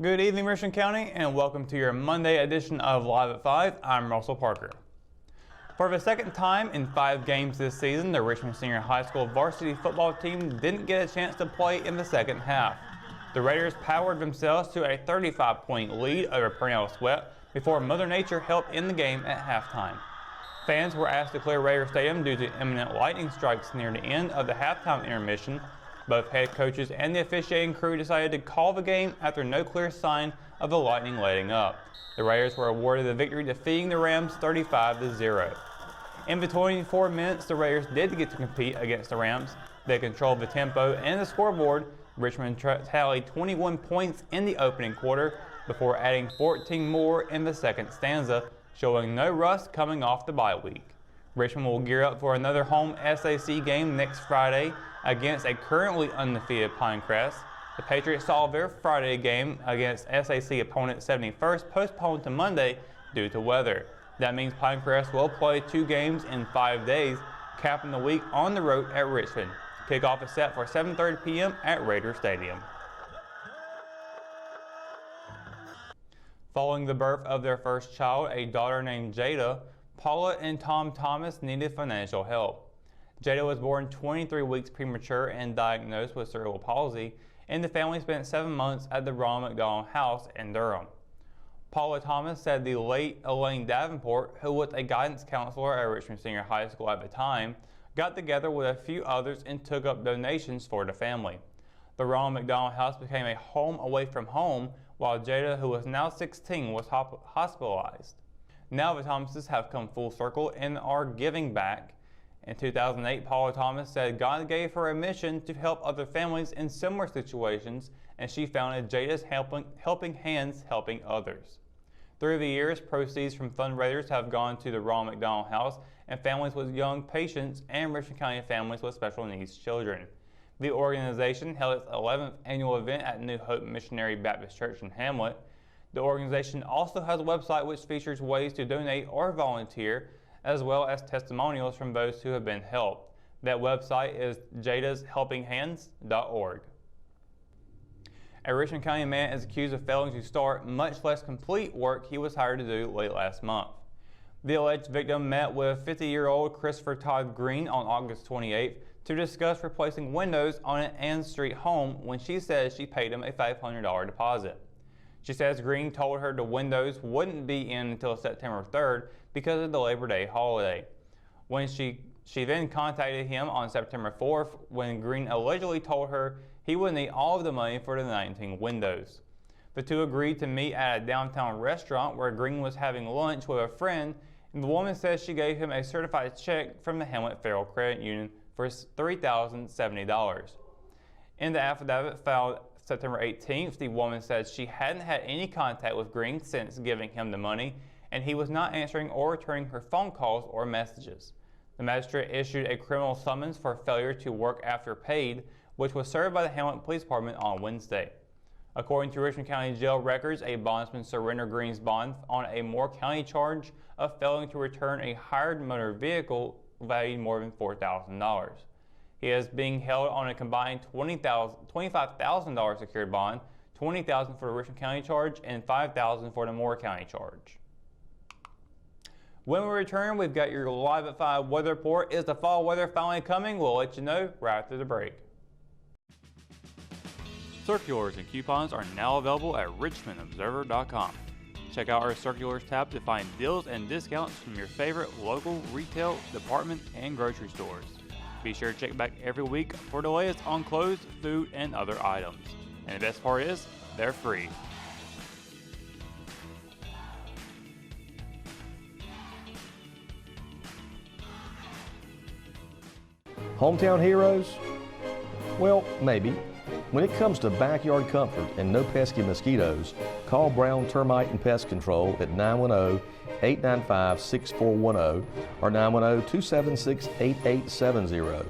Good evening, Richmond County, and welcome to your Monday edition of Live at 5. I'm Russell Parker. For the second time in 5 games this season, the Richmond Senior High School varsity football team didn't get a chance to play in the second half. The Raiders powered themselves to a 35-point lead over Purnell Swett before Mother Nature helped end the game at halftime. Fans were asked to clear Raider Stadium due to imminent lightning strikes near the end of the halftime intermission. Both head coaches and the officiating crew decided to call the game after no clear sign of the lightning letting up. The Raiders were awarded the victory, defeating the Rams 35-0. In the 24 minutes the Raiders did get to compete against the Rams, they controlled the tempo and the scoreboard. Richmond tallied 21 points in the opening quarter before adding 14 more in the second stanza, showing no rust coming off the bye week. Richmond will gear up for another home SAC game next Friday against a currently undefeated Pinecrest. The Patriots saw their Friday game against SAC opponent 71st postponed to Monday due to weather. That means Pinecrest will play 2 games in 5 days, capping the week on the road at Richmond. Kickoff is set for 7:30 p.m. at Raider Stadium. Following the birth of their first child, a daughter named Jada, Paula and Tom Thomas needed financial help. Jada was born 23 weeks premature and diagnosed with cerebral palsy, and the family spent 7 months at the Ronald McDonald House in Durham. Paula Thomas said the late Elaine Davenport, who was a guidance counselor at Richmond Senior High School at the time, got together with a few others and took up donations for the family. The Ronald McDonald House became a home away from home, while Jada, who was now 16, was hospitalized. Now the Thomases have come full circle and are giving back. In 2008, Paula Thomas said God gave her a mission to help other families in similar situations, and she founded Jada's Helping Hands Helping Others. Through the years, proceeds from fundraisers have gone to the Ronald McDonald House and families with young patients and Richmond County families with special needs children. The organization held its 11th annual event at New Hope Missionary Baptist Church in Hamlet. The organization also has a website which features ways to donate or volunteer, as well as testimonials from those who have been helped. That website is jadashelpinghands.org. A Richmond County man is accused of failing to start, much less complete, work he was hired to do late last month. The alleged victim met with 50-year-old Christopher Todd Green on August 28th to discuss replacing windows on an Ann Street home when she says she paid him a $500 deposit. She says Green told her the windows wouldn't be in until September 3rd because of the Labor Day holiday. When she then contacted him on September 4th when Green allegedly told her he would need all of the money for the 19 windows. The two agreed to meet at a downtown restaurant where Green was having lunch with a friend, and the woman says she gave him a certified check from the Hamlet Federal Credit Union for $3,070. In the affidavit filed September 18th, the woman said she hadn't had any contact with Green since giving him the money, and he was not answering or returning her phone calls or messages. The magistrate issued a criminal summons for failure to work after paid, which was served by the Hamlet Police Department on Wednesday. According to Richmond County Jail records, a bondsman surrendered Green's bond on a Moore County charge of failing to return a hired motor vehicle valued more than $4,000. He is being held on a combined $25,000 secured bond, $20,000 for the Richmond County charge, and $5,000 for the Moore County charge. When we return, we've got your Live at 5 weather report. Is the fall weather finally coming? We'll let you know right after the break. Circulars and coupons are now available at richmondobserver.com. Check out our Circulars tab to find deals and discounts from your favorite local retail, department, and grocery stores. Be sure to check back every week for the latest on clothes, food, and other items. And the best part is, they're free. Hometown heroes? Well, maybe. When it comes to backyard comfort and no pesky mosquitoes, call Brown Termite and Pest Control at 910-895-6410 or 910-276-8870.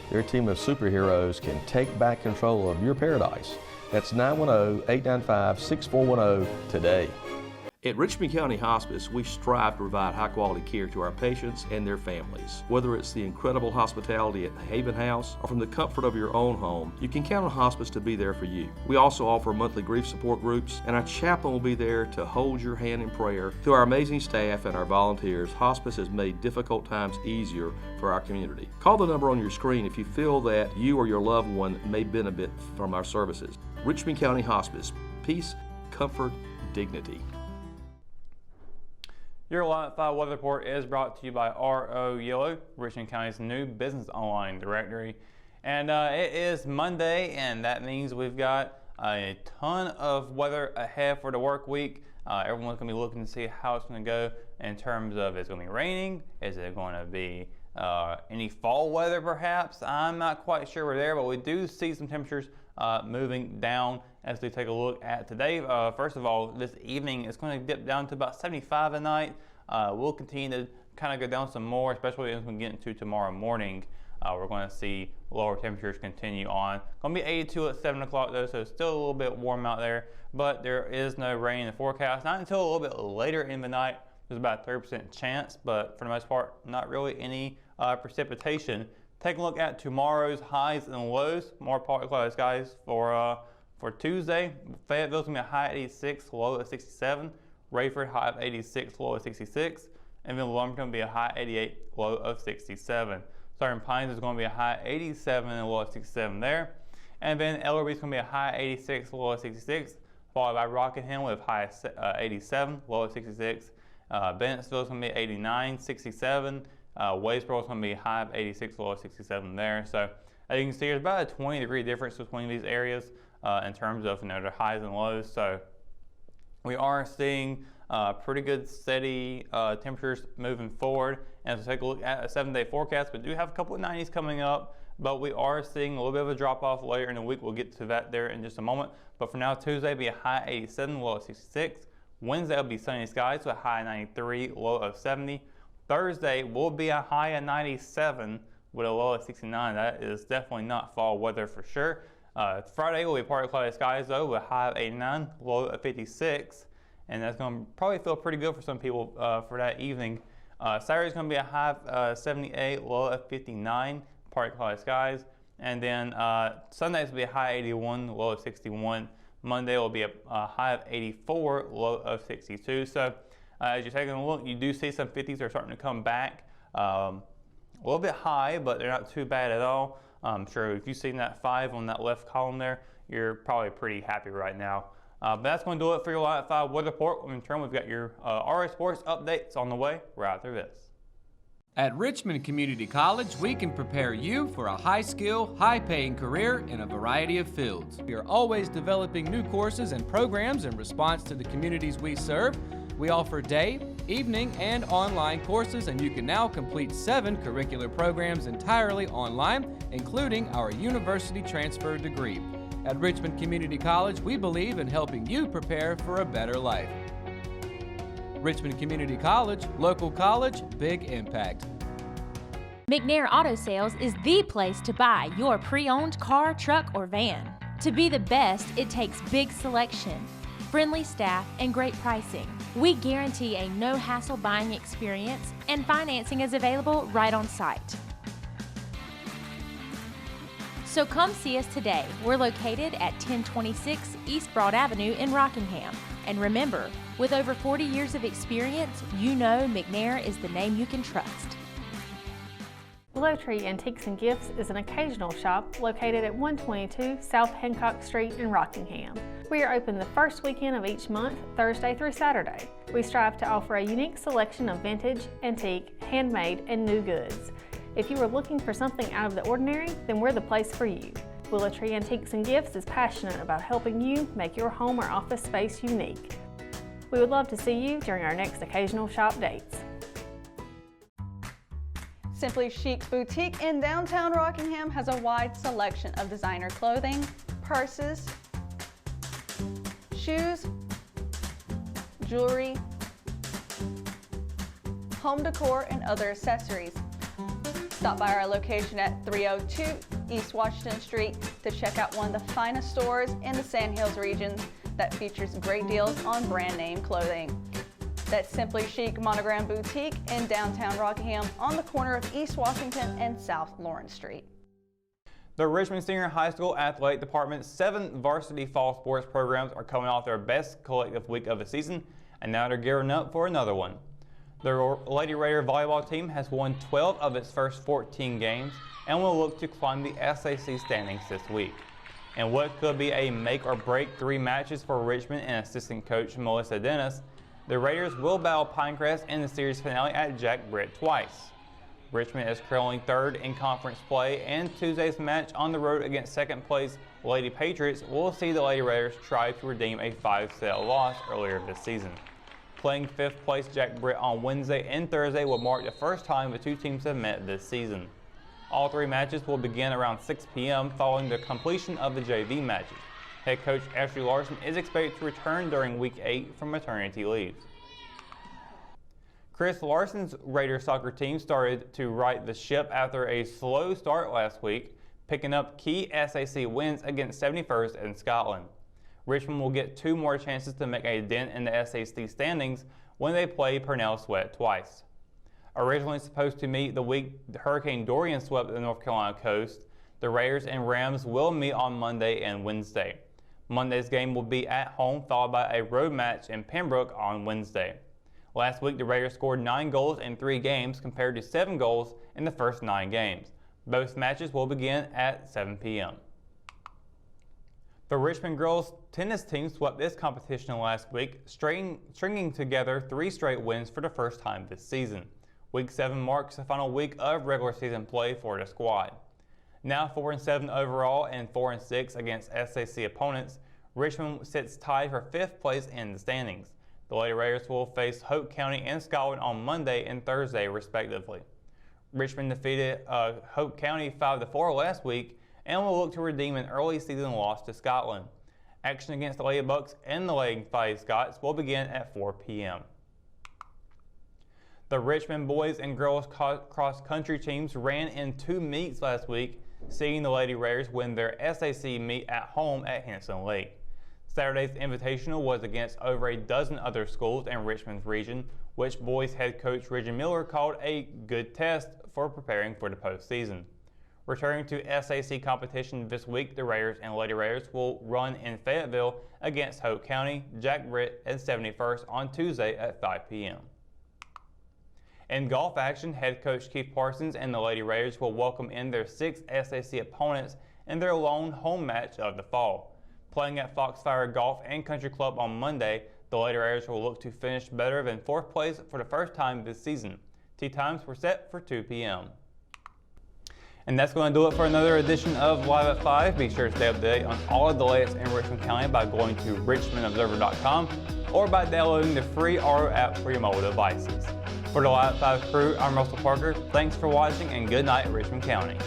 Their team of superheroes can take back control of your paradise. That's 910-895-6410 today. At Richmond County Hospice, we strive to provide high-quality care to our patients and their families. Whether it's the incredible hospitality at the Haven House or from the comfort of your own home, you can count on hospice to be there for you. We also offer monthly grief support groups, and our chaplain will be there to hold your hand in prayer. Through our amazing staff and our volunteers, hospice has made difficult times easier for our community. Call the number on your screen if you feel that you or your loved one may benefit from our services. Richmond County Hospice. Peace, comfort, dignity. Your Lot 5 weather report is brought to you by RO Yellow, Richmond County's new business online directory. And it is Monday, and that means we've got a ton of weather ahead for the work week. Everyone's going to be looking to see how it's going to go in terms of, is it going to be raining? Is it going to be any fall weather perhaps? I'm not quite sure we're there, but we do see some temperatures moving down as we take a look at today. First of all, this evening it's going to dip down to about 75 at night. We'll continue to kind of go down some more, especially as we get into tomorrow morning. We're going to see lower temperatures continue on. Going to be 82 at 7 o'clock though, so it's still a little bit warm out there, but there is no rain in the forecast. Not until a little bit later in the night. There's about a 30% chance, but for the most part, not really any precipitation. Take a look at tomorrow's highs and lows. More partly cloudy skies for Tuesday. Fayetteville's going to be a high at 86, low at 67. Rayford, high of 86, low of 66. And then Lumberton will be a high 88, low of 67. Southern Pines is going to be a high 87 and low of 67 there. And then Ellerby is going to be a high 86, low of 66. Followed by Rockingham with high 87, low of 66. Bennettsville is going to be 89, 67. Wadesboro is going to be high of 86, low of 67 there. So as you can see, there's about a 20-degree difference between these areas in terms of their highs and lows. So we are seeing pretty good steady temperatures moving forward. And as we take a look at a 7-day forecast, we do have a couple of 90s coming up, but we are seeing a little bit of a drop off later in the week. We'll get to that there in just a moment. But for now, Tuesday will be a high 87, low of 66. Wednesday will be sunny skies with a high 93, low of 70. Thursday will be a high of 97 with a low of 69. That is definitely not fall weather for sure. Friday will be partly cloudy skies though with a high of 89, low of 56. And that's going to probably feel pretty good for some people for that evening. Saturday is going to be a high of 78, low of 59, partly cloudy skies. And then Sunday will be a high 81, low of 61. Monday will be a high of 84, low of 62. So as you're taking a look, you do see some 50s are starting to come back. A little bit high, but they're not too bad at all. I'm sure if you've seen that 5 on that left column there, you're probably pretty happy right now. But that's going to do it for your Lot 5 weather report. In turn, we've got your RA Sports updates on the way right after this. At Richmond Community College, we can prepare you for a high-skill, high-paying career in a variety of fields. We are always developing new courses and programs in response to the communities we serve. We offer day, evening, and online courses, and you can now complete 7 curricular programs entirely online, including our university transfer degree. At Richmond Community College, we believe in helping you prepare for a better life. Richmond Community College, local college, big impact. McNair Auto Sales is the place to buy your pre-owned car, truck, or van. To be the best, it takes big selection, friendly staff, and great pricing. We guarantee a no-hassle buying experience, and financing is available right on site. So come see us today. We're located at 1026 East Broad Avenue in Rockingham. And remember, with over 40 years of experience, you know McNair is the name you can trust. Willow Tree Antiques and Gifts is an occasional shop located at 122 South Hancock Street in Rockingham. We are open the first weekend of each month, Thursday through Saturday. We strive to offer a unique selection of vintage, antique, handmade, and new goods. If you are looking for something out of the ordinary, then we're the place for you. Willow Tree Antiques and Gifts is passionate about helping you make your home or office space unique. We would love to see you during our next occasional shop dates. Simply Chic's Boutique in downtown Rockingham has a wide selection of designer clothing, purses, shoes, jewelry, home decor, and other accessories. Stop by our location at 302 East Washington Street to check out one of the finest stores in the Sand Hills region that features great deals on brand name clothing. That's Simply Chic Monogram Boutique in downtown Rockingham on the corner of East Washington and South Lawrence Street. The Richmond Senior High School Athletic Department's 7 varsity fall sports programs are coming off their best collective week of the season, and now they're gearing up for another one. The Lady Raider volleyball team has won 12 of its first 14 games and will look to climb the SAC standings this week. And what could be a make-or-break 3 matches for Richmond and assistant coach Melissa Dennis, the Raiders will battle Pinecrest in the series finale at Jack Britt twice. Richmond is currently 3rd in conference play, and Tuesday's match on the road against second-place Lady Patriots will see the Lady Raiders try to redeem a 5-set loss earlier this season. Playing 5th-place Jack Britt on Wednesday and Thursday will mark the first time the two teams have met this season. All 3 matches will begin around 6 p.m. following the completion of the JV matches. Head coach Ashley Larson is expected to return during Week 8 from maternity leave. Chris Larson's Raider soccer team started to right the ship after a slow start last week, picking up key SAC wins against 71st and Scotland. Richmond will get 2 more chances to make a dent in the SAC standings when they play Purnell Swett twice. Originally supposed to meet the week Hurricane Dorian swept the North Carolina coast, the Raiders and Rams will meet on Monday and Wednesday. Monday's game will be at home, followed by a road match in Pembroke on Wednesday. Last week, the Raiders scored 9 goals in 3 games compared to 7 goals in the first 9 games. Both matches will begin at 7 p.m. The Richmond girls tennis team swept this competition last week, stringing together 3 straight wins for the first time this season. Week 7 marks the final week of regular season play for the squad. Now 4-7 overall and 4-6 against SAC opponents, Richmond sits tied for 5th place in the standings. The Lady Raiders will face Hope County and Scotland on Monday and Thursday, respectively. Richmond defeated Hope County 5-4 last week and will look to redeem an early season loss to Scotland. Action against the Lady Bucks and the Lady Fighting Scots will begin at 4 p.m. The Richmond boys and girls cross-country teams ran in 2 meets last week, seeing the Lady Raiders win their SAC meet at home at Henson Lake. Saturday's Invitational was against over a dozen other schools in Richmond's region, which boys head coach Reggie Miller called a good test for preparing for the postseason. Returning to SAC competition this week, the Raiders and Lady Raiders will run in Fayetteville against Hope County, Jack Britt, and 71st on Tuesday at 5 p.m. In golf action, head coach Keith Parsons and the Lady Raiders will welcome in their 6th SAC opponents in their lone home match of the fall. Playing at Foxfire Golf and Country Club on Monday, the Lady Raiders will look to finish better than 4th place for the first time this season. Tee times were set for 2 p.m. And that's going to do it for another edition of Live at 5. Be sure to stay up to date on all of the latest in Richmond County by going to richmondobserver.com or by downloading the free RO app for your mobile devices. For the Live at 5 crew, I'm Russell Parker. Thanks for watching and good night, Richmond County.